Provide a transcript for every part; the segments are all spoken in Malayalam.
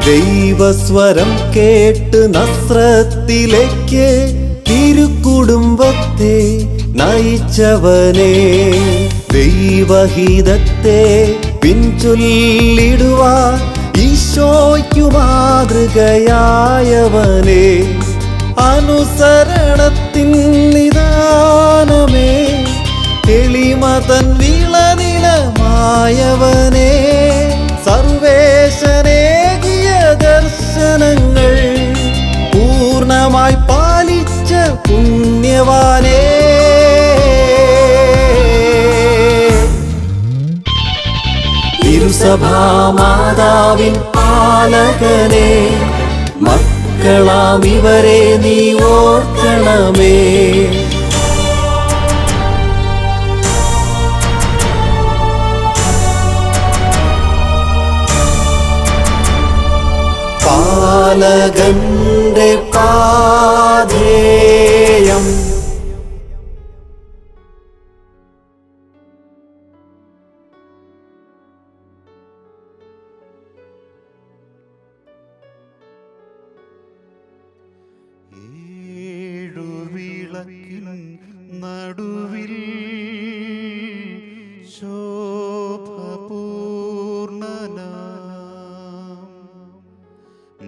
ദൈവസ്വരം കേട്ട് നസ്രത്തിലേക്ക് തിരുക്കുടുംബത്തെ നയിച്ചവനെ, ദൈവഹിതത്തെ പിൻചൊല്ലിടുവാൻ ഈശോയ്ക്കു മാതൃകയായവനെ, അനുസരണത്തിൻ നിദാനമേ എളിമതൻ വിളനിലമായവനെ, സർവേശനേകിയ ദർശനങ്ങൾ പൂർണ്ണമായി പാലിച്ച പുണ്യവാനേ, തിരുസഭാമാതാവിൻ പാലകനെ, മക്കളാം ഇവരെ നീ ഓർക്കണമേ. പാലകന്റെ പാധേയം ഏഴുവിളക്കിൻ നടുവിൽ ശോഭപൂർണനാം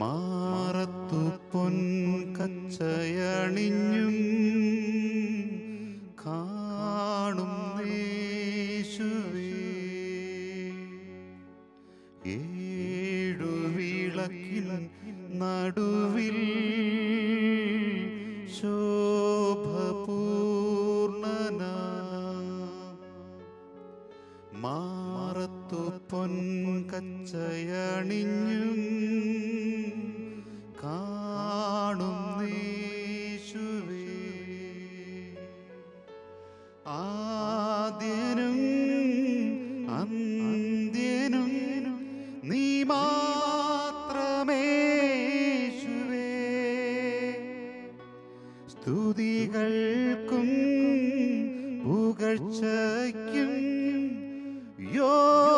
മാറത്തു പൊൻകച്ചയണിഞ്ഞും കാണും യേശുവേ, ഏഴുവിളക്കിൻ നടുവിൽ ശോഭപൂർണനാം മാറത്തു പൊൻകച്ചയണിഞ്ഞും കാണും യേശുവേ, ആദ്യനും അന്ത്യനും നീ മാത്രമേശുവേ, സ്തുതികൾക്കും പുകഴ്ചയ്ക്കും യോഗ്യനേശുവേ,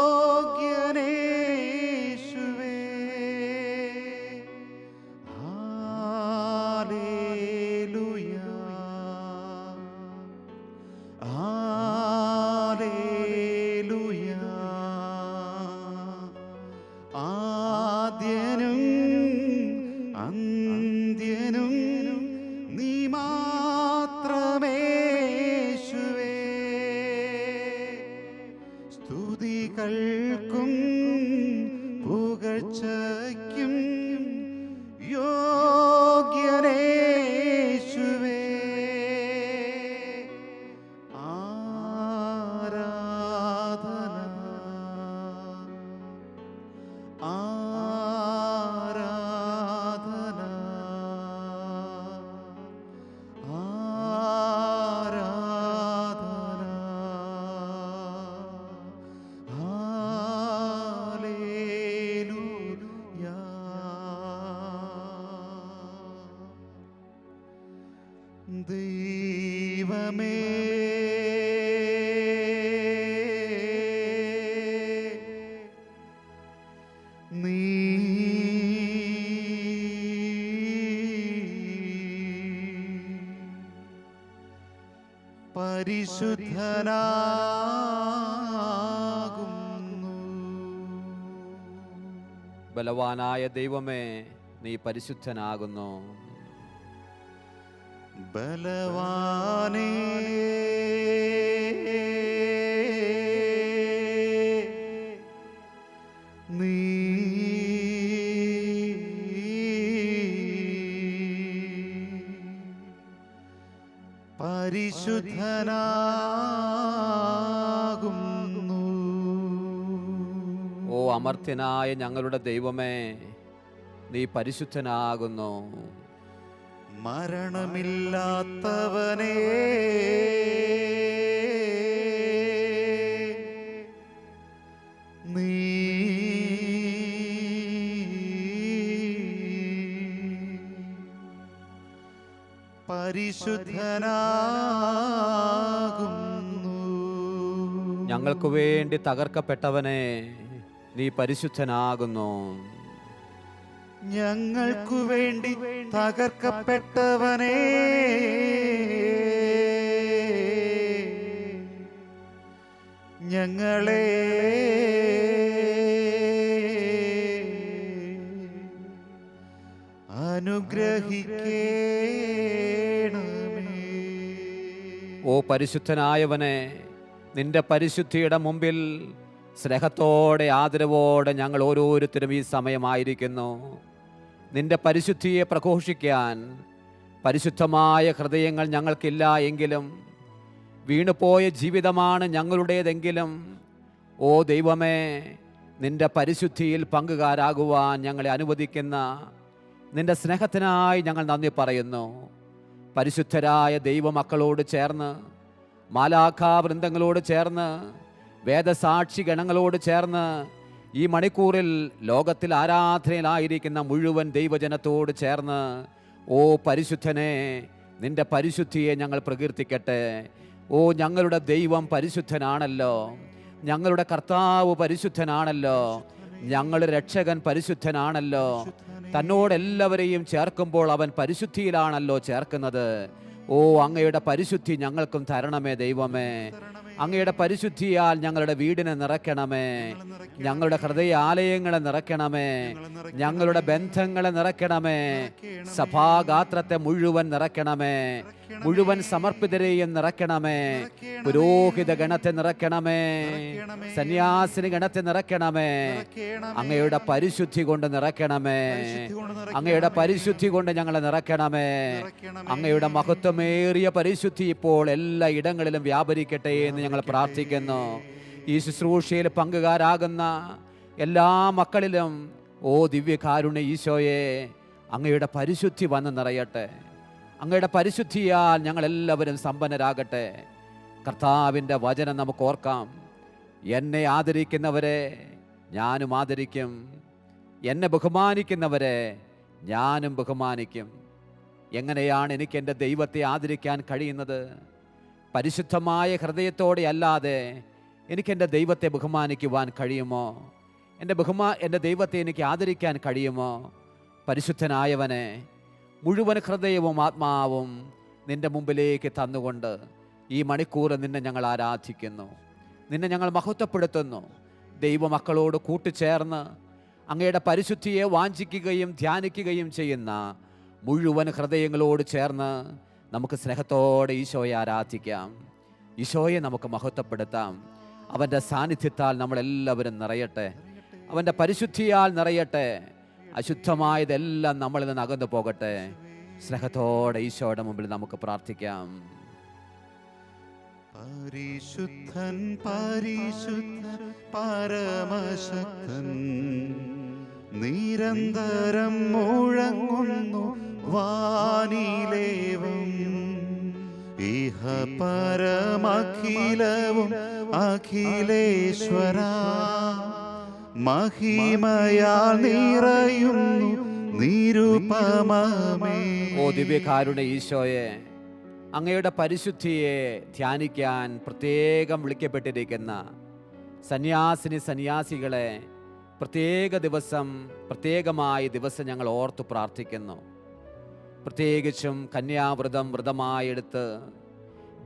ഹല്ലേലൂയ ഹല്ലേലൂയ. ആദ്യനും അന്ത്യനും നീ മാത്രമേശുവേ, സ്തുതികൾക്കും പുകഴ്ചയ്ക്കും യോഗ്യനേശുവേ, ആരാധന ആരാധന ആരാധന. ഹല്ലേലൂയ. ദൈവമേ നീ പരിശുദ്ധനാകുന്നു. ബലവാനായ ദൈവമേ, നീ പരിശുദ്ധനാകുന്നു. ബലവാനേ നീ പരിശുദ്ധനാകുന്നു. ഓ അമർത്യനായ ഞങ്ങളുടെ ദൈവമേ, നീ പരിശുദ്ധനാകുന്നു. മരണമില്ലാത്തവനേ നീ പരിശുദ്ധനാകുന്നു. ഞങ്ങൾക്ക് വേണ്ടി തകർക്കപ്പെട്ടവനെ, നീ പരിശുദ്ധനാകുന്നു. ഞങ്ങൾക്കു വേണ്ടി തകർക്കപ്പെട്ടവനേ, ഞങ്ങളെ അനുഗ്രഹിക്കേണമേ. ഓ പരിശുദ്ധനായവനെ, നിന്റെ പരിശുദ്ധിയുടെ മുമ്പിൽ സ്നേഹത്തോടെ ആദരവോടെ ഞങ്ങൾ ഓരോരുത്തരും ഈ സമയമായിരിക്കുന്നു. നിന്റെ പരിശുദ്ധിയെ പ്രഘോഷിക്കാൻ പരിശുദ്ധമായ ഹൃദയങ്ങൾ ഞങ്ങൾക്കില്ല എങ്കിലും, വീണുപോയ ജീവിതമാണ് ഞങ്ങളുടേതെങ്കിലും, ഓ ദൈവമേ, നിന്റെ പരിശുദ്ധിയിൽ പങ്കുകാരാകുവാൻ ഞങ്ങളെ അനുവദിക്കുന്ന നിന്റെ സ്നേഹത്തിനായി ഞങ്ങൾ നന്ദി പറയുന്നു. പരിശുദ്ധരായ ദൈവമക്കളോട് ചേർന്ന്, മാലാഖാവൃന്ദങ്ങളോട് ചേർന്ന്, വേദസാക്ഷി ഗണങ്ങളോട് ചേർന്ന് ഈ മണിക്കൂറിൽ ലോകത്തിൽ ആരാധനയിലായിരിക്കുന്ന മുഴുവൻ ദൈവജനത്തോട് ചേർന്ന്, ഓ പരിശുദ്ധനെ, നിന്റെ പരിശുദ്ധിയെ ഞങ്ങൾ പ്രകീർത്തിക്കട്ടെ. ഓ ഞങ്ങളുടെ ദൈവം പരിശുദ്ധനാണല്ലോ, ഞങ്ങളുടെ കർത്താവ് പരിശുദ്ധനാണല്ലോ, ഞങ്ങളുടെ രക്ഷകൻ പരിശുദ്ധനാണല്ലോ. തന്നോടെല്ലാവരെയും ചേർക്കുമ്പോൾ അവൻ പരിശുദ്ധിയിലാണല്ലോ ചേർക്കുന്നത്. ഓ അങ്ങയുടെ പരിശുദ്ധി ഞങ്ങൾക്കും തരണമേ ദൈവമേ. അങ്ങയുടെ പരിശുദ്ധിയാൽ ഞങ്ങളുടെ വീടിനെ നിറയ്ക്കണമേ, ഞങ്ങളുടെ ഹൃദയാലയങ്ങളെ നിറയ്ക്കണമേ, ഞങ്ങളുടെ ബന്ധങ്ങളെ നിറയ്ക്കണമേ, സഭാഗാത്രത്തെ മുഴുവൻ നിറയ്ക്കണമേ, മുഴുവൻ സമർപ്പിതരെയും നിറയ്ക്കണമേ, പുരോഹിത ഗണത്തെ നിറയ്ക്കണമേ, സന്യാസിനി ഗണത്തെ നിറയ്ക്കണമേ, അങ്ങയുടെ പരിശുദ്ധി കൊണ്ട് നിറയ്ക്കണമേ, അങ്ങയുടെ പരിശുദ്ധി കൊണ്ട് ഞങ്ങളെ നിറയ്ക്കണമേ. അങ്ങയുടെ മഹത്വമേറിയ പരിശുദ്ധി ഇപ്പോൾ എല്ലാ ഇടങ്ങളിലും വ്യാപരിക്കട്ടെ എന്ന് ഞങ്ങൾ പ്രാർത്ഥിക്കുന്നു. ഈ ശുശ്രൂഷയിൽ പങ്കുകാരാകുന്ന എല്ലാ മക്കളിലും, ഓ ദിവ്യകാരുണ്യ ഈശോയെ, അങ്ങയുടെ പരിശുദ്ധി വന്ന് നിറയട്ടെ. അങ്ങയുടെ പരിശുദ്ധിയാൽ ഞങ്ങളെല്ലാവരും സമ്പന്നരാകട്ടെ. കർത്താവിൻ്റെ വചനം നമുക്ക് ഓർക്കാം. എന്നെ ആദരിക്കുന്നവരെ ഞാനും ആദരിക്കും, എന്നെ ബഹുമാനിക്കുന്നവരെ ഞാനും ബഹുമാനിക്കും. എങ്ങനെയാണ് എനിക്ക് എൻ്റെ ദൈവത്തെ ആദരിക്കാൻ കഴിയുന്നത്? പരിശുദ്ധമായ ഹൃദയത്തോടെ അല്ലാതെ എനിക്ക് എൻ്റെ ദൈവത്തെ ബഹുമാനിക്കുവാൻ കഴിയുമോ? എൻ്റെ ദൈവത്തെ എനിക്ക് ആദരിക്കാൻ കഴിയുമോ? പരിശുദ്ധനായവനെ, മുഴുവൻ ഹൃദയവും ആത്മാവും നിൻ്റെ മുമ്പിലേക്ക് തന്നുകൊണ്ട് ഈ മണിക്കൂർ നിന്നെ ഞങ്ങൾ ആരാധിക്കുന്നു, നിന്നെ ഞങ്ങൾ മഹത്വപ്പെടുത്തുന്നു. ദൈവമക്കളോട് കൂട്ടുചേർന്ന് അങ്ങയുടെ പരിശുദ്ധിയെ വാഞ്ചിക്കുകയും ധ്യാനിക്കുകയും ചെയ്യുന്ന മുഴുവൻ ഹൃദയങ്ങളോട് ചേർന്ന് നമുക്ക് സ്നേഹത്തോടെ ഈശോയെ ആരാധിക്കാം, ഈശോയെ നമുക്ക് മഹത്വപ്പെടുത്താം. അവൻ്റെ സാന്നിധ്യത്താൽ നമ്മളെല്ലാവരും നിറയട്ടെ, അവൻ്റെ പരിശുദ്ധിയാൽ നിറയട്ടെ. അശുദ്ധമായതെല്ലാം നമ്മളിൽ നിന്ന് അകന്നു പോകട്ടെ. സ്നേഹത്തോടെ ഈശോയുടെ മുമ്പിൽ നമുക്ക് പ്രാർത്ഥിക്കാം. പരിശുദ്ധൻ പരിശുദ്ധൻ പരമശക്തൻ, നിരന്തരം മുഴങ്ങുന്നു വാനിലേവം. ഇഹ പരമഖിലവും അഖിലേശ്വര, മഹിമയാൽ നിറയുന്നു നിരുപമമേ. ഓ ദിവ്യകാരുണ്യ ഈശോയെ, അങ്ങയുടെ പരിശുദ്ധിയെ ധ്യാനിക്കാൻ പ്രത്യേകം വിളിക്കപ്പെട്ടിരിക്കുന്ന സന്യാസികളെ പ്രത്യേകമായ ദിവസം ഞങ്ങൾ ഓർത്തു പ്രാർത്ഥിക്കുന്നു. പ്രത്യേകിച്ചും വ്രതമായെടുത്ത്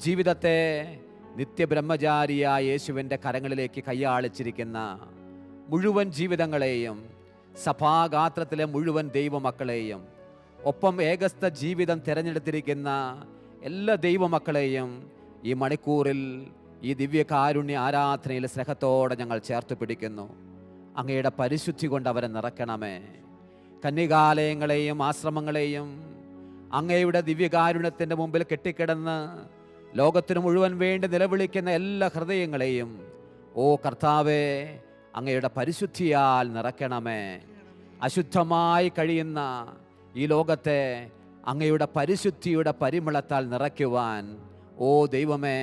ജീവിതത്തെ നിത്യബ്രഹ്മചാരിയായ യേശുവിൻ്റെ കരങ്ങളിലേക്ക് കൈയാളിച്ചിരിക്കുന്ന മുഴുവൻ ജീവിതങ്ങളെയും, സഭാഗാത്രത്തിലെ മുഴുവൻ ദൈവമക്കളെയും, ഒപ്പം ഏകസ്ഥ ജീവിതം തിരഞ്ഞെടുത്തിരിക്കുന്ന എല്ലാ ദൈവമക്കളെയും ഈ മണിക്കൂറിൽ ഈ ദിവ്യകാരുണ്യ ആരാധനയിൽ സ്നേഹത്തോടെ ഞങ്ങൾ ചേർത്ത് പിടിക്കുന്നു. അങ്ങയുടെ പരിശുദ്ധി കൊണ്ട് അവരെ നിറയ്ക്കണമേ. കന്യകാലയങ്ങളെയും ആശ്രമങ്ങളെയും അങ്ങയുടെ ദിവ്യകാരുണ്യത്തിൻ്റെ മുമ്പിൽ കെട്ടിക്കിടന്ന് ലോകത്തിന് മുഴുവൻ വേണ്ടി നിലവിളിക്കുന്ന എല്ലാ ഹൃദയങ്ങളെയും, ഓ കർത്താവേ, അങ്ങയുടെ പരിശുദ്ധിയാൽ നിറയ്ക്കണമേ. അശുദ്ധമായി കഴിയുന്ന ഈ ലോകത്തെ അങ്ങയുടെ പരിശുദ്ധിയുടെ പരിമളത്താൽ നിറയ്ക്കുവാൻ, ഓ ദൈവമേ,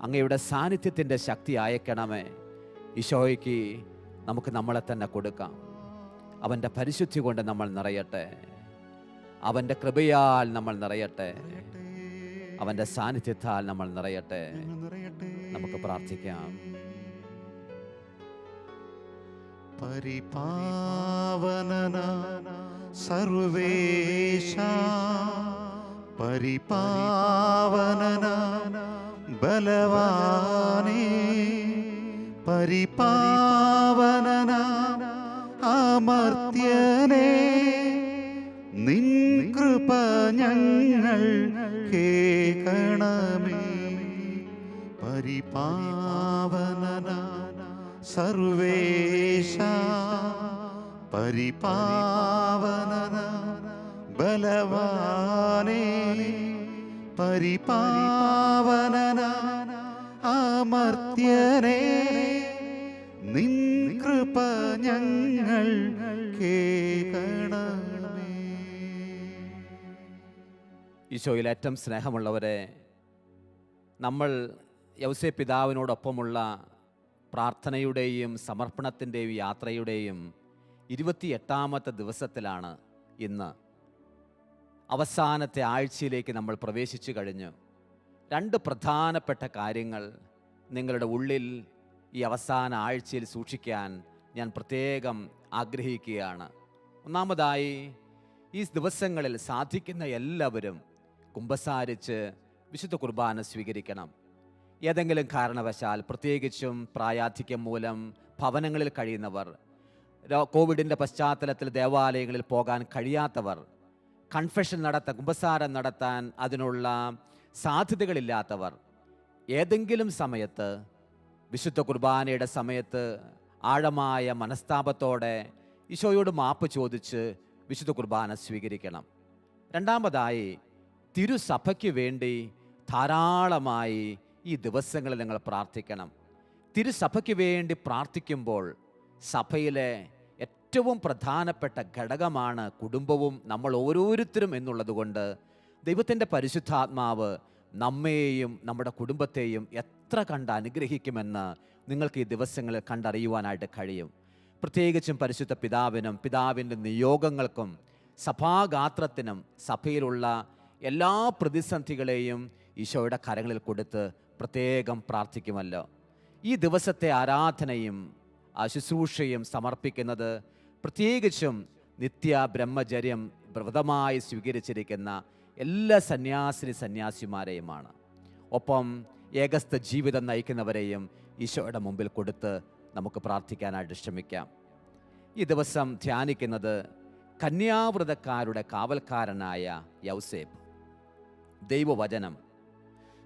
അങ്ങയുടെ സാന്നിധ്യത്തിൻ്റെ ശക്തി അയക്കണമേ. ഈശോയ്ക്ക് നമുക്ക് നമ്മളെ തന്നെ കൊടുക്കാം. അവൻ്റെ പരിശുദ്ധി കൊണ്ട് നമ്മൾ നിറയട്ടെ, അവൻ്റെ കൃപയാൽ നമ്മൾ നിറയട്ടെ, അവൻ്റെ സാന്നിധ്യത്താൽ നമ്മൾ നിറയട്ടെ. നമുക്ക് പ്രാർത്ഥിക്കാം. പരിപാവനന സർവേശ പരിപാവനന ബലവാനേ പരിപാവനന അമർത്യനേ നിൻ കൃപ ഞങ്ങൾ കേൾക്കണമേ പരിപാവനന സർവേശ പരിപാവനന ബലവാനേ പരിപാവനന അമർത്യനേ നിൻ കൃപ ഞങ്ങൾ കേൾക്കണമേ. ഈശോയിൽ ഏറ്റവും സ്നേഹമുള്ളവരെ, നമ്മൾ യൗസേ പിതാവിനോടൊപ്പമുള്ള പ്രാർത്ഥനയുടെയും സമർപ്പണത്തിൻ്റെയും യാത്രയുടെയും 28ാമത്തെ ദിവസത്തിലാണ് ഇന്ന്. അവസാനത്തെ ആഴ്ചയിലേക്ക് നമ്മൾ പ്രവേശിച്ചു കഴിഞ്ഞു. 2 പ്രധാനപ്പെട്ട കാര്യങ്ങൾ നിങ്ങളുടെ ഉള്ളിൽ ഈ അവസാന ആഴ്ചയിൽ സൂക്ഷിക്കാൻ ഞാൻ പ്രത്യേകം ആഗ്രഹിക്കുകയാണ്. ഒന്നാമതായി, ഈ ദിവസങ്ങളിൽ സാധിക്കുന്ന എല്ലാവരും കുമ്പസാരിച്ച് വിശുദ്ധ കുർബാന സ്വീകരിക്കണം. ഏതെങ്കിലും കാരണവശാൽ, പ്രത്യേകിച്ചും പ്രായാധിക്യം മൂലം ഭവനങ്ങളിൽ കഴിയുന്നവർ, കോവിഡിൻ്റെ പശ്ചാത്തലത്തിൽ ദേവാലയങ്ങളിൽ പോകാൻ കഴിയാത്തവർ, കൺഫെഷൻ കുമ്പസാരം നടത്താൻ അതിനുള്ള സാധ്യതകളില്ലാത്തവർ, ഏതെങ്കിലും സമയത്ത് വിശുദ്ധ കുർബാനയുടെ സമയത്ത് ആഴമായ മനസ്താപത്തോടെ ഈശോയോട് മാപ്പ് ചോദിച്ച് വിശുദ്ധ കുർബാന സ്വീകരിക്കണം. രണ്ടാമതായി, തിരുസഭയ്ക്ക് വേണ്ടി ധാരാളമായി ഈ ദിവസങ്ങളിൽ നിങ്ങൾ പ്രാർത്ഥിക്കണം. തിരുസഭയ്ക്ക് വേണ്ടി പ്രാർത്ഥിക്കുമ്പോൾ സഭയിലെ ഏറ്റവും പ്രധാനപ്പെട്ട ഘടകമാണ് കുടുംബവും നമ്മൾ ഓരോരുത്തരും എന്നുള്ളതുകൊണ്ട് ദൈവത്തിൻ്റെ പരിശുദ്ധാത്മാവ് നമ്മെയും നമ്മുടെ കുടുംബത്തെയും എത്ര കണ്ട് അനുഗ്രഹിക്കുമെന്ന് നിങ്ങൾക്ക് ഈ ദിവസങ്ങളിൽ കണ്ടറിയുവാനായിട്ട് കഴിയും. പ്രത്യേകിച്ചും പരിശുദ്ധ പിതാവിനും പിതാവിൻ്റെ നിയോഗങ്ങൾക്കും സഭാഗാത്രത്തിനും സഭയിലുള്ള എല്ലാ പ്രതിസന്ധികളെയും ഈശോയുടെ കരങ്ങളിൽ കൊടുത്ത് പ്രത്യേകം പ്രാർത്ഥിക്കുമല്ലോ. ഈ ദിവസത്തെ ആരാധനയും ശുശ്രൂഷയും സമർപ്പിക്കുന്നത് പ്രത്യേകിച്ചും നിത്യ ബ്രഹ്മചര്യം വ്രതമായി സ്വീകരിച്ചിരിക്കുന്ന എല്ലാ സന്യാസിമാരെയുമാണ്. ഒപ്പം ഏകസ്ഥ ജീവിതം നയിക്കുന്നവരെയും ഈശോയുടെ മുമ്പിൽ കൊടുത്ത് നമുക്ക് പ്രാർത്ഥിക്കാനായിട്ട് ശ്രമിക്കാം. ഈ ദിവസം ധ്യാനിക്കുന്നത് കന്യാവ്രതക്കാരുടെ കാവൽക്കാരനായ യൗസേപ്പ്. ദൈവവചനം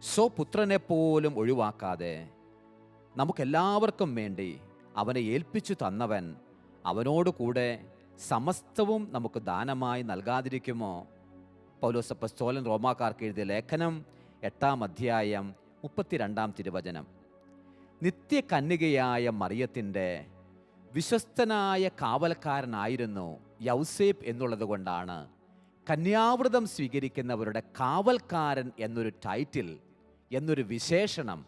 സ്വപുത്രനെ പോലും ഒഴിവാക്കാതെ നമുക്കെല്ലാവർക്കും വേണ്ടി അവനെ ഏൽപ്പിച്ചു തന്നവൻ അവനോട് കൂടെ സമസ്തവും നമുക്ക് ദാനമായി നൽകാതിരിക്കുമോ? പൗലോസ് അപ്പോസ്തലൻ റോമാക്കാർക്ക് എഴുതിയ ലേഖനം 8-ാം അധ്യായം 32-ാം തിരുവചനം. നിത്യകന്യകയായ മറിയത്തിൻ്റെ വിശ്വസ്തനായ കാവൽക്കാരനായിരുന്നു യൗസേപ്പ് എന്നുള്ളത് കൊണ്ടാണ് കന്യാവ്രതം സ്വീകരിക്കുന്നവരുടെ കാവൽക്കാരൻ എന്നൊരു ടൈറ്റിൽ, എന്നൊരു വിശേഷണം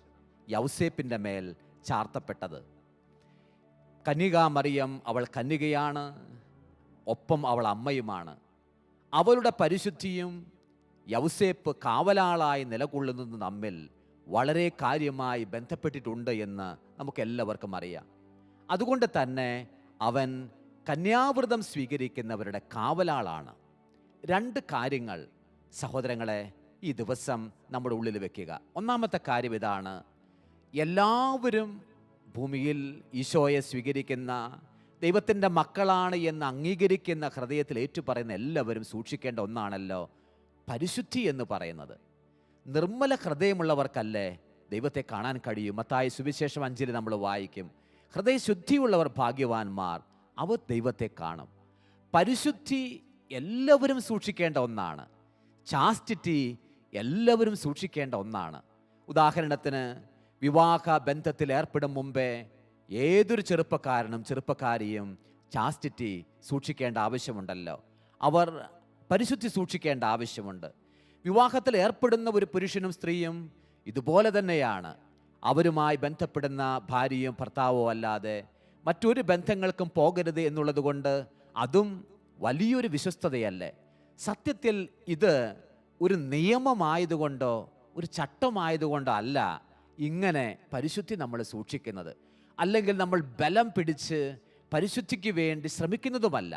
യൗസേപ്പിൻ്റെ മേൽ ചാർത്തപ്പെട്ടത്. കന്യകാ മറിയം അവൾ കന്യകയാണ്, ഒപ്പം അവൾ അമ്മയുമാണ്. അവളുടെ പരിശുദ്ധിയും യൗസേപ്പ് കാവലാളായി നിലകൊള്ളുന്നത് തമ്മിൽ വളരെ കാര്യമായി ബന്ധപ്പെട്ടിട്ടുണ്ട് എന്ന് നമുക്കെല്ലാവർക്കും അറിയാം. അതുകൊണ്ട് തന്നെ അവൻ കന്യാവ്രതം സ്വീകരിക്കുന്നവരുടെ കാവലാളാണ്. 2 കാര്യങ്ങൾ സഹോദരങ്ങളെ ഈ ദിവസം നമ്മുടെ ഉള്ളിൽ വെക്കുക. ഒന്നാമത്തെ കാര്യം ഇതാണ്: എല്ലാവരും ഭൂമിയിൽ ഈശോയെ സ്വീകരിക്കുന്ന ദൈവത്തിൻ്റെ മക്കളാണ് എന്ന് അംഗീകരിക്കുന്ന ഹൃദയത്തിൽ ഏറ്റുപറയുന്ന എല്ലാവരും സൂക്ഷിക്കേണ്ട ഒന്നാണല്ലോ പരിശുദ്ധി എന്ന് പറയുന്നത്. നിർമ്മല ഹൃദയമുള്ളവർക്കല്ലേ ദൈവത്തെ കാണാൻ കഴിയും. മത്തായി സുവിശേഷം 5 നമ്മൾ വായിക്കും, ഹൃദയശുദ്ധിയുള്ളവർ ഭാഗ്യവാന്മാർ, അവർ ദൈവത്തെ കാണും. പരിശുദ്ധി എല്ലാവരും സൂക്ഷിക്കേണ്ട ഒന്നാണ്. ചാസ്റ്റിറ്റി എല്ലാവരും സൂക്ഷിക്കേണ്ട ഒന്നാണ്. ഉദാഹരണത്തിന്, വിവാഹ ബന്ധത്തിൽ ഏർപ്പെടും മുമ്പേ ഏതൊരു ചെറുപ്പക്കാരിയും ചാസ്റ്റിറ്റി സൂക്ഷിക്കേണ്ട ആവശ്യമുണ്ടല്ലോ. അവർ പരിശുദ്ധി സൂക്ഷിക്കേണ്ട ആവശ്യമുണ്ട്. വിവാഹത്തിൽ ഏർപ്പെടുന്ന ഒരു പുരുഷനും സ്ത്രീയും ഇതുപോലെ തന്നെയാണ്. അവരുമായി ബന്ധപ്പെടുന്ന ഭാര്യയും ഭർത്താവോ അല്ലാതെ മറ്റൊരു ബന്ധങ്ങൾക്കും പോകരുത് എന്നുള്ളത് കൊണ്ട് അതും വലിയൊരു വിശ്വസ്തതയല്ലേ. സത്യത്തിൽ ഇത് ഒരു നിയമമായതുകൊണ്ടോ ഒരു ചട്ടമായതുകൊണ്ടോ അല്ല ഇങ്ങനെ പരിശുദ്ധി നമ്മൾ സൂക്ഷിക്കുന്നത്. അല്ലെങ്കിൽ നമ്മൾ ബലം പിടിച്ച് പരിശുദ്ധിക്ക് വേണ്ടി ശ്രമിക്കുന്നതുമല്ല.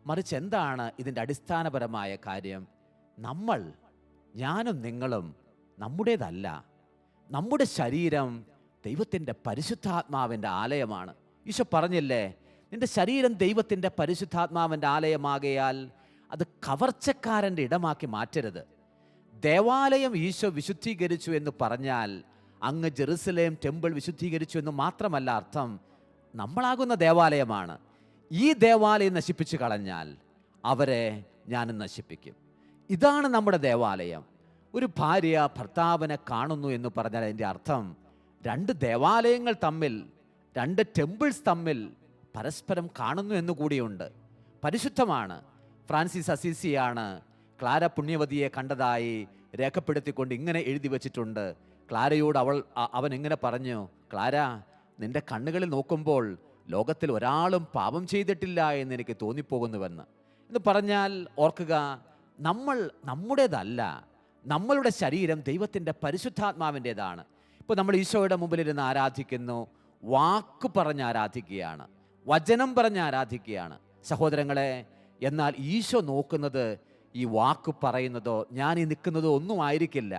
മറിച്ച് എന്താണ് ഇതിൻ്റെ അടിസ്ഥാനപരമായ കാര്യം? ഞാനും നിങ്ങളും നമ്മുടേതല്ല. നമ്മുടെ ശരീരം ദൈവത്തിൻ്റെ പരിശുദ്ധാത്മാവിൻ്റെ ആലയമാണ്. ഈശോ പറഞ്ഞില്ലേ, നിന്റെ ശരീരം ദൈവത്തിൻ്റെ പരിശുദ്ധാത്മാവിൻ്റെ ആലയമാകയാൽ അത് കവർച്ചക്കാരൻ്റെ ഇടമാക്കി മാറ്റരുത്. ദേവാലയം ഈശോ വിശുദ്ധീകരിച്ചു എന്ന് പറഞ്ഞാൽ അങ്ങ് ജെറുസലേം ടെമ്പിൾ വിശുദ്ധീകരിച്ചു എന്ന് മാത്രമല്ല അർത്ഥം. നമ്മളാകുന്ന ദേവാലയമാണ്. ഈ ദേവാലയം നശിപ്പിച്ചു കളഞ്ഞാൽ അവരെ ഞാനും നശിപ്പിക്കും. ഇതാണ് നമ്മുടെ ദേവാലയം. ഒരു ഭാര്യ ഭർത്താവിനെ കാണുന്നു എന്ന് പറഞ്ഞാൽ അതിൻ്റെ അർത്ഥം രണ്ട് ദേവാലയങ്ങൾ തമ്മിൽ, രണ്ട് ടെമ്പിൾസ് തമ്മിൽ പരസ്പരം കാണുന്നു എന്നുകൂടിയുണ്ട്. പരിശുദ്ധമാണ്. ഫ്രാൻസിസ് അസീസിയാണ് ക്ലാര പുണ്യവതിയെ കണ്ടതായി രേഖപ്പെടുത്തിക്കൊണ്ട് ഇങ്ങനെ എഴുതി വച്ചിട്ടുണ്ട്. ക്ലാരയോട് അവൻ ഇങ്ങനെ പറഞ്ഞു, ക്ലാര, നിന്റെ കണ്ണുകളിൽ നോക്കുമ്പോൾ ലോകത്തിൽ ഒരാളും പാപം ചെയ്തിട്ടില്ല എന്ന് എനിക്ക് തോന്നിപ്പോകുന്നുവെന്ന്. എന്ന് പറഞ്ഞാൽ ഓർക്കുക, നമ്മുടേതല്ല. നമ്മളുടെ ശരീരം ദൈവത്തിൻ്റെ പരിശുദ്ധാത്മാവിൻ്റെതാണ്. ഇപ്പോൾ നമ്മൾ ഈശോയുടെ മുമ്പിലിരുന്ന് ആരാധിക്കുന്നു, വാക്ക് പറഞ്ഞ് ആരാധിക്കുകയാണ്, വചനം പറഞ്ഞ് ആരാധിക്കുകയാണ് സഹോദരങ്ങളെ. എന്നാൽ ഈശോ നോക്കുന്നത് ഈ വാക്ക് പറയുന്നതോ ഞാൻ ഈ നിൽക്കുന്നതോ ഒന്നും ആയിരിക്കില്ല.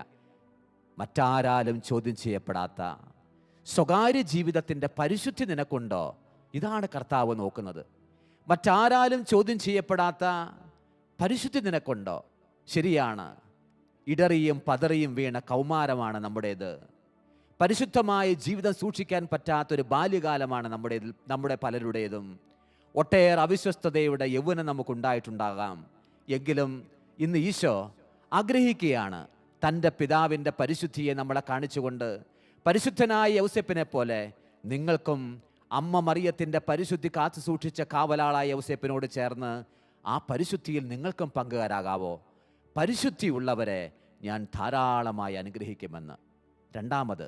മറ്റാരാലും ചോദ്യം ചെയ്യപ്പെടാത്ത സ്വകാര്യ ജീവിതത്തിൻ്റെ പരിശുദ്ധി നിനക്കുണ്ടോ? ഇതാണ് കർത്താവ് നോക്കുന്നത്. മറ്റാരാലും ചോദ്യം ചെയ്യപ്പെടാത്ത പരിശുദ്ധി നിനക്കുണ്ടോ? ശരിയാണ്, ഇടറിയും പതറിയും വീണ കൗമാരമാണ് നമ്മുടേത്. പരിശുദ്ധമായ ജീവിതം സൂക്ഷിക്കാൻ പറ്റാത്തൊരു ബാല്യകാലമാണ് നമ്മുടെ പലരുടേതും. ഒട്ടേറെ അവിശ്വസ്തതയുടെ യൗവനം നമുക്കുണ്ടായിട്ടുണ്ടാകാം. എങ്കിലും ഇന്ന് ഈശോ ആഗ്രഹിക്കുകയാണ് തൻ്റെ പിതാവിൻ്റെ പരിശുദ്ധിയെ നമ്മളെ കാണിച്ചുകൊണ്ട്, പരിശുദ്ധനായ യൗസേപ്പിനെ പോലെ നിങ്ങൾക്കും അമ്മ മറിയത്തിൻ്റെ പരിശുദ്ധി കാത്തു സൂക്ഷിച്ച കാവലാളായ യൗസേപ്പിനോട് ചേർന്ന് ആ പരിശുദ്ധിയിൽ നിങ്ങൾക്കും പങ്കുകാരാകാവോ? പരിശുദ്ധിയുള്ളവരെ ഞാൻ ധാരാളമായി അനുഗ്രഹിക്കുമെന്ന്. രണ്ടാമത്,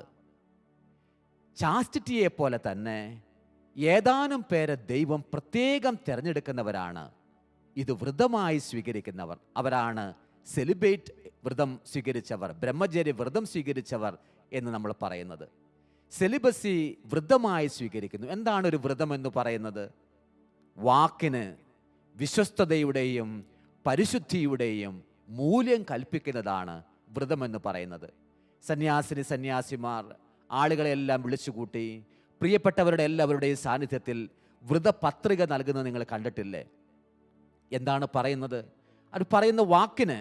ചാസ്റ്റിറ്റിയെ പോലെ തന്നെ ഏതാനും പേരെ ദൈവം പ്രത്യേകം തിരഞ്ഞെടുക്കുന്നവരാണ് ഇത് വ്രതമായി സ്വീകരിക്കുന്നവർ. അവരാണ് സെലിബ്രേറ്റ് വ്രതം സ്വീകരിച്ചവർ, ബ്രഹ്മചര്യ വ്രതം സ്വീകരിച്ചവർ എന്ന് നമ്മൾ പറയുന്നത്. സെലിബസി വ്രതമായി സ്വീകരിക്കുന്നു. എന്താണ് ഒരു വ്രതം എന്ന് പറയുന്നത്? വാക്കിന് വിശ്വസ്തതയുടെയും പരിശുദ്ധിയുടെയും മൂല്യം കൽപ്പിക്കുന്നതാണ് വ്രതമെന്ന് പറയുന്നത്. സന്യാസിമാർ ആളുകളെല്ലാം വിളിച്ചുകൂട്ടി പ്രിയപ്പെട്ടവരുടെ എല്ലാവരുടെയും സാന്നിധ്യത്തിൽ വ്രതപത്രിക നൽകുന്നത് നിങ്ങൾ കണ്ടിട്ടില്ലേ? എന്താണ് പറയുന്നത്? അത് പറയുന്ന വാക്കിന്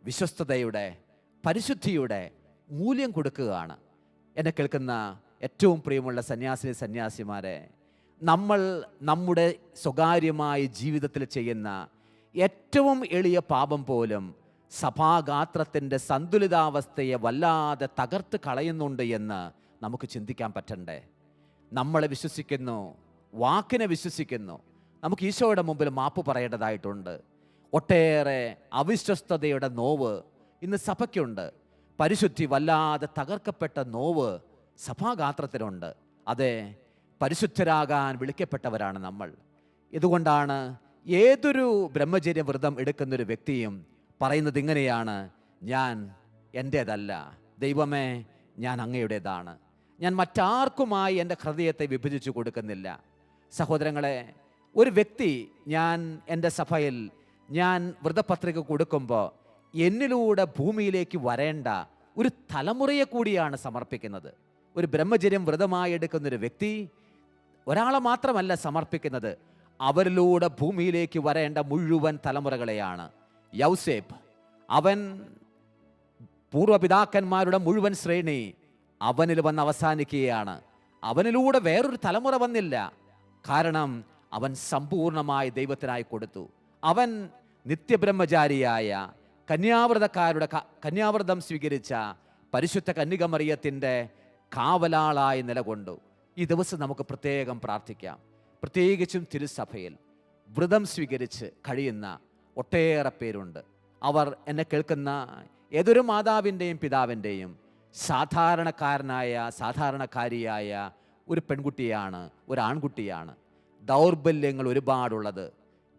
വിശ്വസ്തതയുടെ പരിശുദ്ധിയുടെ മൂല്യം കൊടുക്കുകയാണ്. എന്നെ കേൾക്കുന്ന ഏറ്റവും പ്രിയമുള്ള സന്യാസിമാരെ, നമ്മൾ നമ്മുടെ സ്വകാര്യമായ ജീവിതത്തിൽ ചെയ്യുന്ന ഏറ്റവും എളിയ പാപം പോലും സഭാഗാത്രത്തിൻ്റെ സന്തുലിതാവസ്ഥയെ വല്ലാതെ തകർത്ത് കളയുന്നുണ്ട് എന്ന് നമുക്ക് ചിന്തിക്കാൻ പറ്റണ്ടേ? നമ്മളെ വിശ്വസിക്കുന്നു, വാക്കിനെ വിശ്വസിക്കുന്നു, നമുക്ക് ഈശോയുടെ മുമ്പിൽ മാപ്പ് പറയേണ്ടതായിട്ടുണ്ട്. ഒട്ടേറെ അവിശ്വസ്തതയുടെ നോവ് ഇന്ന് സഭയ്ക്കുണ്ട്. പരിശുദ്ധി വല്ലാതെ തകർക്കപ്പെട്ട നോവ് സഭാഗാത്രത്തിലുണ്ട്. അതെ, പരിശുദ്ധരാകാൻ വിളിക്കപ്പെട്ടവരാണ് നമ്മൾ. ഇതുകൊണ്ടാണ് ഏതൊരു ബ്രഹ്മചര്യ വ്രതം എടുക്കുന്നൊരു വ്യക്തിയും പറയുന്നത് ഇങ്ങനെയാണ്: ഞാൻ എൻ്റേതല്ല, ദൈവമേ ഞാൻ അങ്ങയുടേതാണ്. ഞാൻ മറ്റാർക്കുമായി എൻ്റെ ഹൃദയത്തെ വിഭജിച്ചു കൊടുക്കുന്നില്ല. സഹോദരങ്ങളെ, ഒരു വ്യക്തി എൻ്റെ സഭയിൽ ഞാൻ വ്രതപത്രിക കൊടുക്കുമ്പോൾ എന്നിലൂടെ ഭൂമിയിലേക്ക് വരേണ്ട ഒരു തലമുറയെ കൂടിയാണ് സമർപ്പിക്കുന്നത്. ഒരു ബ്രഹ്മചര്യം വ്രതമായി എടുക്കുന്നൊരു വ്യക്തി ഒരാളെ മാത്രമല്ല സമർപ്പിക്കുന്നത്, അവരിലൂടെ ഭൂമിയിലേക്ക് വരേണ്ട മുഴുവൻ തലമുറകളെയാണ്. യൗസേപ്പ്, അവൻ പൂർവ്വപിതാക്കന്മാരുടെ മുഴുവൻ ശ്രേണി അവനിൽ വന്ന് അവസാനിക്കുകയാണ്. അവനിലൂടെ വേറൊരു തലമുറ വന്നില്ല. കാരണം അവൻ സമ്പൂർണമായി ദൈവത്തിനായി കൊടുത്തു. അവൻ നിത്യബ്രഹ്മചാരിയായ കന്യാവ്രതം സ്വീകരിച്ച പരിശുദ്ധ കന്യക മറിയത്തിൻ്റെ കാവലാളായി നിലകൊണ്ടു. ഈ ദിവസം നമുക്ക് പ്രത്യേകം പ്രാർത്ഥിക്കാം. പ്രത്യേകിച്ചും തിരുസഭയിൽ വ്രതം സ്വീകരിച്ച് കഴിയുന്ന ഒട്ടേറെ പേരുണ്ട്. അവർ എന്നെ കേൾക്കുന്ന ഏതൊരു മാതാവിൻ്റെയും പിതാവിൻ്റെയും സാധാരണക്കാരിയായ ഒരു പെൺകുട്ടിയാണ്, ഒരു ആൺകുട്ടിയാണ്. ദൗർബല്യങ്ങൾ ഒരുപാടുള്ളത്,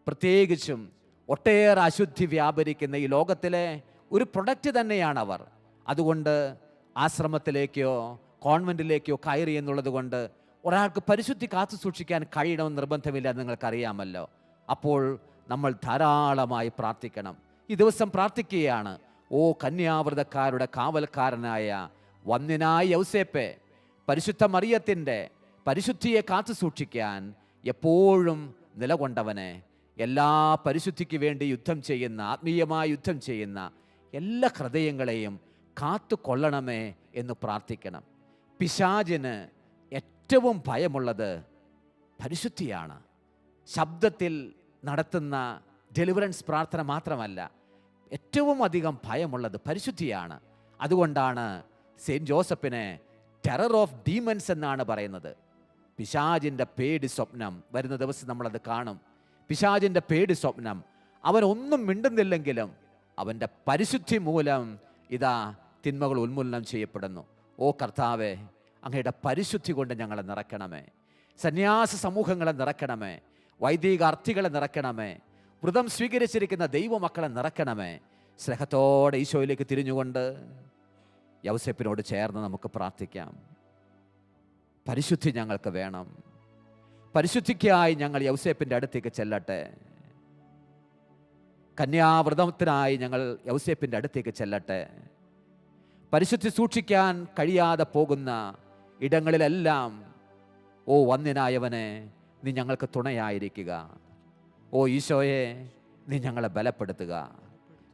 പ്രത്യേകിച്ചും ഒട്ടേറെ അശുദ്ധി വ്യാപരിക്കുന്ന ഈ ലോകത്തിലെ ഒരു പ്രൊഡക്റ്റ് തന്നെയാണ് അവർ. അതുകൊണ്ട് ആശ്രമത്തിലേക്കോ കോൺവെൻറ്റിലേക്കോ കയറി എന്നുള്ളത് കൊണ്ട് ഒരാൾക്ക് പരിശുദ്ധി കാത്തു സൂക്ഷിക്കാൻ കഴിയണമെന്ന് നിർബന്ധമില്ല, നിങ്ങൾക്കറിയാമല്ലോ. അപ്പോൾ നമ്മൾ ധാരാളമായി പ്രാർത്ഥിക്കണം. ഈ ദിവസം പ്രാർത്ഥിക്കുകയാണ്, ഓ കന്യാവ്രതക്കാരുടെ കാവൽക്കാരനായ വന്യനായ യൗസേപ്പെ, പരിശുദ്ധ മറിയത്തിൻ്റെ പരിശുദ്ധിയെ കാത്തു സൂക്ഷിക്കാൻ എപ്പോഴും നിലകൊണ്ടവനെ, എല്ലാ പരിശുദ്ധിക്ക് വേണ്ടി യുദ്ധം ചെയ്യുന്ന, ആത്മീയമായ യുദ്ധം ചെയ്യുന്ന എല്ലാ ഹൃദയങ്ങളെയും കാത്തു കൊള്ളണമേ എന്ന് പ്രാർത്ഥിക്കണം. പിശാചിന് ഏറ്റവും ഭയമുള്ളത് പരിശുദ്ധിയാണ്. ശബ്ദത്തിൽ നടത്തുന്ന ഡെലിവറൻസ് പ്രാർത്ഥന മാത്രമല്ല, ഏറ്റവും അധികം ഭയമുള്ളത് പരിശുദ്ധിയാണ്. അതുകൊണ്ടാണ് സെയിൻറ്റ് ജോസഫിനെ ടെറർ ഓഫ് ഡീമൻസ് എന്നാണ് പറയുന്നത്. പിശാചിൻ്റെ പേടി സ്വപ്നം വരുന്ന ദിവസം നമ്മളത് കാണും. പിശാചിൻ്റെ പേടി സ്വപ്നം, അവൻ ഒന്നും മിണ്ടുന്നില്ലെങ്കിലും അവൻ്റെ പരിശുദ്ധി മൂലം ഇതാ തിന്മകൾ ഉന്മൂലനം ചെയ്യപ്പെടുന്നു. ഓ കർത്താവേ, അങ്ങയുടെ പരിശുദ്ധി കൊണ്ട് ഞങ്ങളെ നിറയ്ക്കണമേ. സന്യാസ സമൂഹങ്ങളെ നിറയ്ക്കണമേ. വൈദിക അർത്ഥികളെ നിറയ്ക്കണമേ. വ്രതം സ്വീകരിച്ചിരിക്കുന്ന ദൈവമക്കളെ നിറയ്ക്കണമേ. സ്നേഹത്തോടെ ഈശോയിലേക്ക് തിരിഞ്ഞുകൊണ്ട് യൗസേപ്പിനോട് ചേർന്ന് നമുക്ക് പ്രാർത്ഥിക്കാം. പരിശുദ്ധി ഞങ്ങൾക്ക് വേണം. പരിശുദ്ധിക്കായി ഞങ്ങൾ യൗസേപ്പിൻ്റെ അടുത്തേക്ക് ചെല്ലട്ടെ. കന്യാവ്രതത്തിനായി ഞങ്ങൾ യൗസേപ്പിൻ്റെ അടുത്തേക്ക് ചെല്ലട്ടെ. പരിശുദ്ധി സൂക്ഷിക്കാൻ കഴിയാതെ പോകുന്ന ഇടങ്ങളിലെല്ലാം, ഓ വന്യനായവനെ, നീ ഞങ്ങൾക്ക് തുണയായിരിക്കുക. ഓ ഈശോയെ, നീ ഞങ്ങളെ ബലപ്പെടുത്തുക.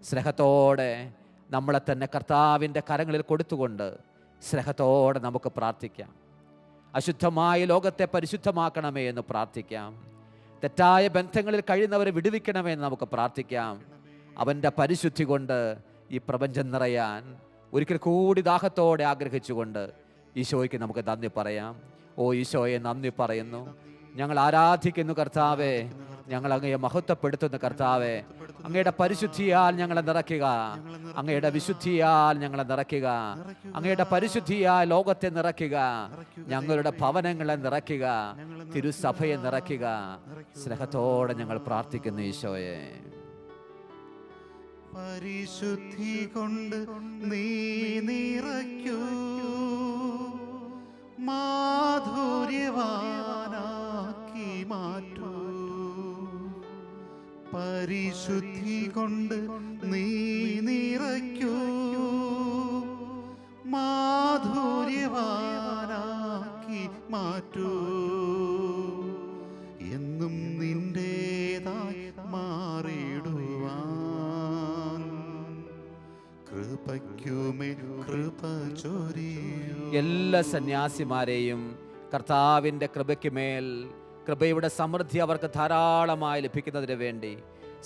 സ്നേഹത്തോടെ നമ്മളെ തന്നെ കർത്താവിൻ്റെ കരങ്ങളിൽ കൊടുത്തുകൊണ്ട് സ്നേഹത്തോടെ നമുക്ക് പ്രാർത്ഥിക്കാം. അശുദ്ധമായ ലോകത്തെ പരിശുദ്ധമാക്കണമേ എന്ന് പ്രാർത്ഥിക്കാം. തെറ്റായ ബന്ധങ്ങളിൽ കഴിയുന്നവരെ വിടുവിക്കണമേ എന്ന് നമുക്ക് പ്രാർത്ഥിക്കാം. അവൻ്റെ പരിശുദ്ധി കൊണ്ട് ഈ പ്രപഞ്ചം നിറയാൻ ഒരിക്കൽ കൂടി ദാഹത്തോടെ ആഗ്രഹിച്ചുകൊണ്ട് ഈശോയ്ക്ക് നമുക്ക് നന്ദി പറയാം. ഓ ഈശോയെ, നന്ദി പറയുന്നു. ഞങ്ങൾ ആരാധിക്കുന്നു കർത്താവേ. ഞങ്ങൾ അങ്ങയെ മഹത്വപ്പെടുത്തുന്നു കർത്താവേ. അങ്ങയുടെ പരിശുദ്ധിയാൽ ഞങ്ങളെ നിറയ്ക്കുക. അങ്ങയുടെ വിശുദ്ധിയാൽ ഞങ്ങളെ നിറയ്ക്കുക. അങ്ങയുടെ പരിശുദ്ധിയാൽ ലോകത്തെ നിറയ്ക്കുക. ഞങ്ങളുടെ ഭവനങ്ങളെ നിറയ്ക്കുക. തിരുസഭയെ നിറയ്ക്കുക. സ്നേഹത്തോടെ ഞങ്ങൾ പ്രാർത്ഥിക്കുന്നു ഈശോയെ. പരിശുദ്ധി കൊണ്ട് നീ നിറയ്ക്കൂ, മാധുര്യവാനാക്കി മാറ്റൂ. പരിശുദ്ധി കൊണ്ട് നീ നിറയ്ക്കൂ, മാധുര്യവാനാക്കി മാറ്റൂ. എന്നും നിന്റേതായി മാറിടുവാൻ കൃപയ്ക്കുമേ കൃപ ചൊരിയൂ. എല്ലാ സന്യാസിമാരെയും കർത്താവിൻ്റെ കൃപയ്ക്ക് മേൽ, കൃപയുടെ സമൃദ്ധി അവർക്ക് ധാരാളമായി ലഭിക്കുന്നതിന് വേണ്ടി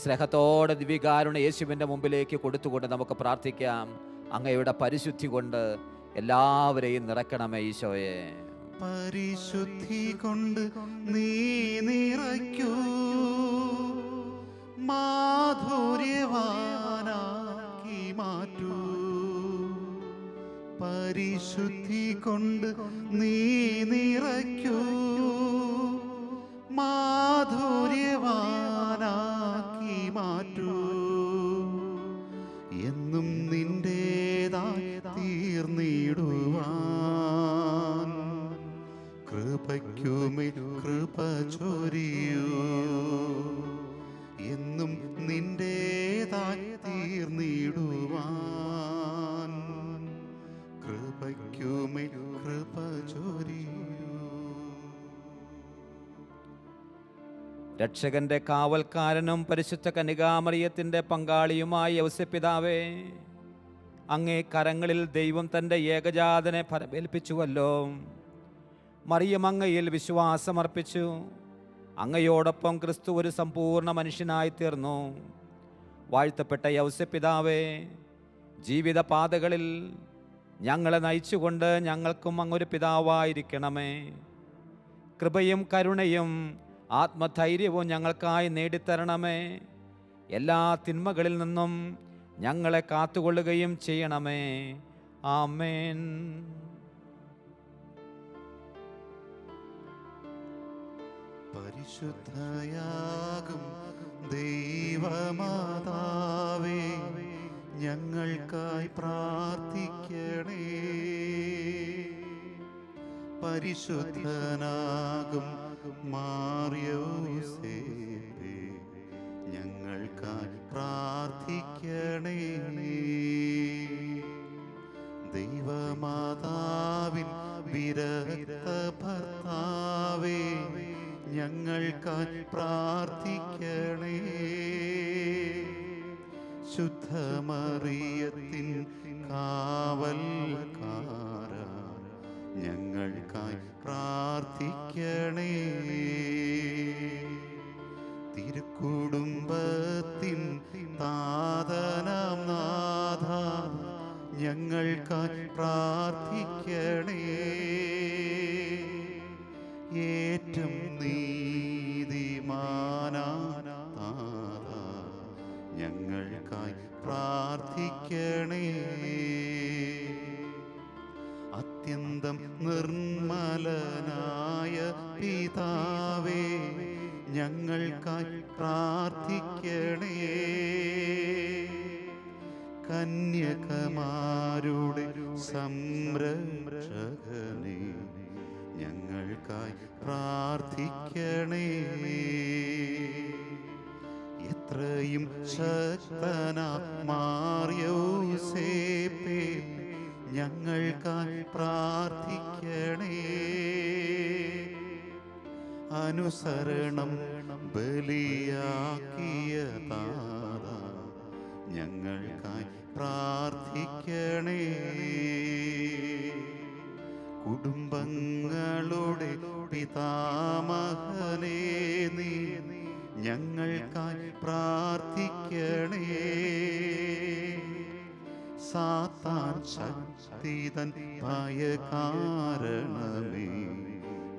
സ്നേഹത്തോടെ ദിവികാരുണ്യ യേശുവിൻ്റെ മുമ്പിലേക്ക് കൊടുത്തുകൊണ്ട് നമുക്ക് പ്രാർത്ഥിക്കാം. അങ്ങയുടെ പരിശുദ്ധി കൊണ്ട് എല്ലാവരെയും നിറയ്ക്കണമേ ഈശോയെ. പരിശുദ്ധി കൊണ്ട് നീ നിറയ്ക്കൂ, മാധുര്യവാനാക്കി മാറ്റൂ. പരിശുദ്ധി കൊണ്ട് നീ നിറയ്ക്കൂ, മാധുര്യവാനാക്കി മാറ്റൂ. എന്നും നിന്റേതായി തീർന്നിടുവാൻ കൃപയ്ക്കുമേ കൃപ ചൊരിയൂ. എന്നും നിന്റേതായി തീർന്നിടുവാൻ കൃപയ്ക്കുമേ കൃപ ചൊരിയൂ. രക്ഷകന്റെ കാവൽക്കാരനും പരിശുദ്ധ കന്യകാമറിയത്തിൻ്റെ പങ്കാളിയുമായ യൗസേപ്പിതാവേ, അങ്ങേ കരങ്ങളിൽ ദൈവം തൻ്റെ ഏകജാതനെ ഫലമേൽപ്പിച്ചുവല്ലോ. മറിയം അങ്ങയിൽ വിശ്വാസമർപ്പിച്ചു. അങ്ങയോടൊപ്പം ക്രിസ്തു ഒരു സമ്പൂർണ്ണ മനുഷ്യനായി തീർന്നു. വാഴ്ത്തപ്പെട്ട യൗസേപ്പിതാവേ, ജീവിത പാതകളിൽ ഞങ്ങളെ നയിച്ചുകൊണ്ട് ഞങ്ങൾക്കും അങ്ങൊരു പിതാവായിരിക്കണമേ. കൃപയും കരുണയും ആത്മധൈര്യവും ഞങ്ങൾക്കായി നേടിത്തരണമേ. എല്ലാ തിന്മകളിൽ നിന്നും ഞങ്ങളെ കാത്തുകൊള്ളുകയും ചെയ്യണമേ. ആമേൻ. പരിശുദ്ധയാകും ദൈവമാതാവേ, ഞങ്ങൾക്കായി പ്രാർത്ഥിക്കണേ. പരിശുദ്ധനാകും മാർയോസേപ്പേ, ഞങ്ങൾക്കായി പ്രാർത്ഥിക്കണേ. ശുദ്ധമറിയത്തിൻ കാവൽക്കാര, ഞങ്ങൾക്കായി പ്രാർത്ഥിക്കണേ. തിരുക്കുടുംബത്തിൻ താതനാം നാഥ, ഞങ്ങൾക്കായി പ്രാർത്ഥിക്കണേ. ഏറ്റം നീതിമാനാം നാഥ, ഞങ്ങൾക്കായി പ്രാർത്ഥിക്കണേ. അത്യന്തം നിർമ്മലനായ പിതാവേ, ഞങ്ങൾക്കായി പ്രാർത്ഥിക്കണേ. കന്യകമാരുടെ സംരക്ഷകനേ, ഞങ്ങൾക്കായി പ്രാർത്ഥിക്കണേ. എത്രയും ശക്തനായ ഞങ്ങൾക്കായി പ്രാർത്ഥിക്കണേ. അനുസരണം ബലിയാക്കിയ താത, ഞങ്ങൾക്കായി പ്രാർത്ഥിക്കണേ. കുടുംബങ്ങളുടെ പിതാമഹനേ നീ, ഞങ്ങൾക്കായി പ്രാർത്ഥിക്കണേ. സാത്താൻ ശക്തിതൻ ഭയകാരണമേ,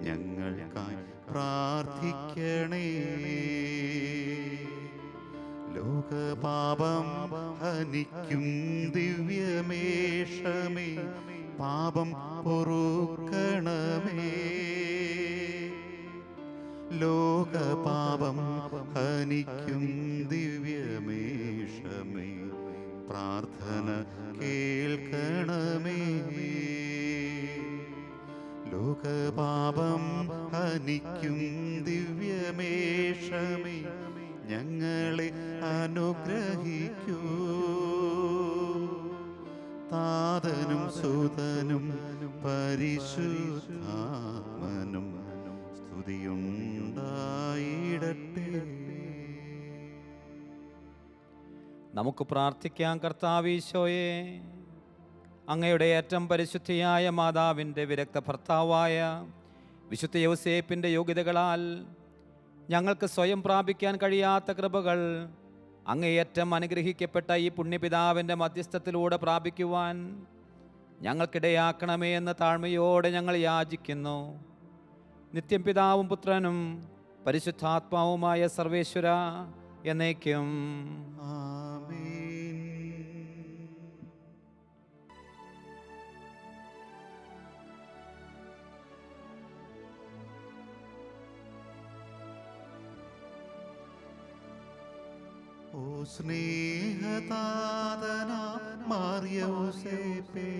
ഞങ്ങൾക്കായി പ്രാർത്ഥിക്കണേ. ലോകപാപം ഹനിക്കും ദിവ്യമേഷമേ, പാപം പൊറുക്കണമേ. ലോകപാപം ഹനിക്കും ദിവ്യമേഷമേ, പ്രാർത്ഥന കേൾക്കണമേ. ലോകപാപം ഹനിക്കും ദിവ്യമേഷമേ, ഞങ്ങളെ അനുഗ്രഹിക്കൂ. താതനും സുതനും പരിശുദ്ധാത്മനും സ്തുതിയുണ്ടായിടട്ടെ. നമുക്ക് പ്രാർത്ഥിക്കാം. കർത്താവീശോയെ, അങ്ങയുടെ ഏറ്റവും പരിശുദ്ധിയായ മാതാവിൻ്റെ വിരക്ത ഭർത്താവായ വിശുദ്ധ യൗസേപ്പിൻ്റെ യോഗ്യതകളാൽ ഞങ്ങൾക്ക് സ്വയം പ്രാപിക്കാൻ കഴിയാത്ത കൃപകൾ അങ്ങേയറ്റം അനുഗ്രഹിക്കപ്പെട്ട ഈ പുണ്യപിതാവിൻ്റെ മധ്യസ്ഥത്തിലൂടെ പ്രാപിക്കുവാൻ ഞങ്ങൾക്കിടയാക്കണമേ എന്ന് താഴ്മയോടെ ഞങ്ങൾ യാചിക്കുന്നു. നിത്യം പിതാവും പുത്രനും പരിശുദ്ധാത്മാവുമായ സർവേശ്വര എന്നേക്കും. ആമേൻ. ഓ സ്നേഹതാതനാം മാർയൗസേപ്പേ,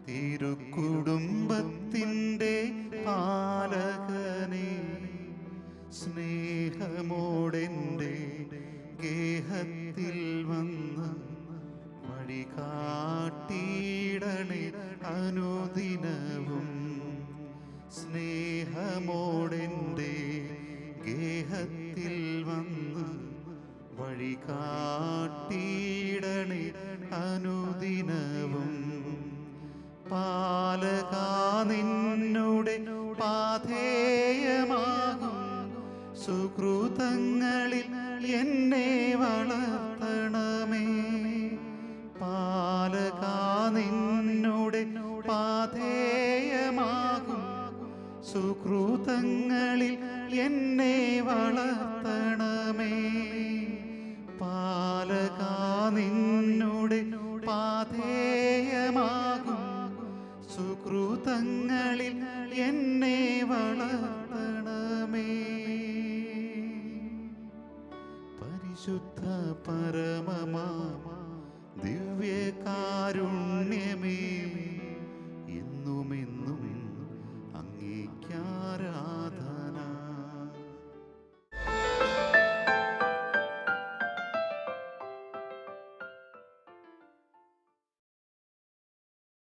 തിരുക്കുടുംബത്തിൻ്റെ പാലകനെ, സ്നേഹമോടെൻ്റെ ഗേഹത്തിൽ വന്ന് വഴികാട്ടിയിടണേ അനുദിനവും. സ്നേഹമോടെൻ്റെ ഗേഹത്തിൽ വന്ന് വഴികാട്ടിയിടണേ അനുദിനവും. പാലകാ നിന്നുടെ പാഥേയമാകും സുകൃതങ്ങളിൽ എന്നെ വളർത്തണമേ. പാലകാ നിന്നുടെ പാഥേയമാകും സുകൃതങ്ങളിൽ എന്നെ വളർത്തണമേ. പാലകാ നിന്നുടെ പാഥേയമാകും സുകൃതങ്ങളിൽ എന്നെ വളർത്തണമേ. പരിശുദ്ധ പരമമാ ദിവ്യകാരുണ്യമേ,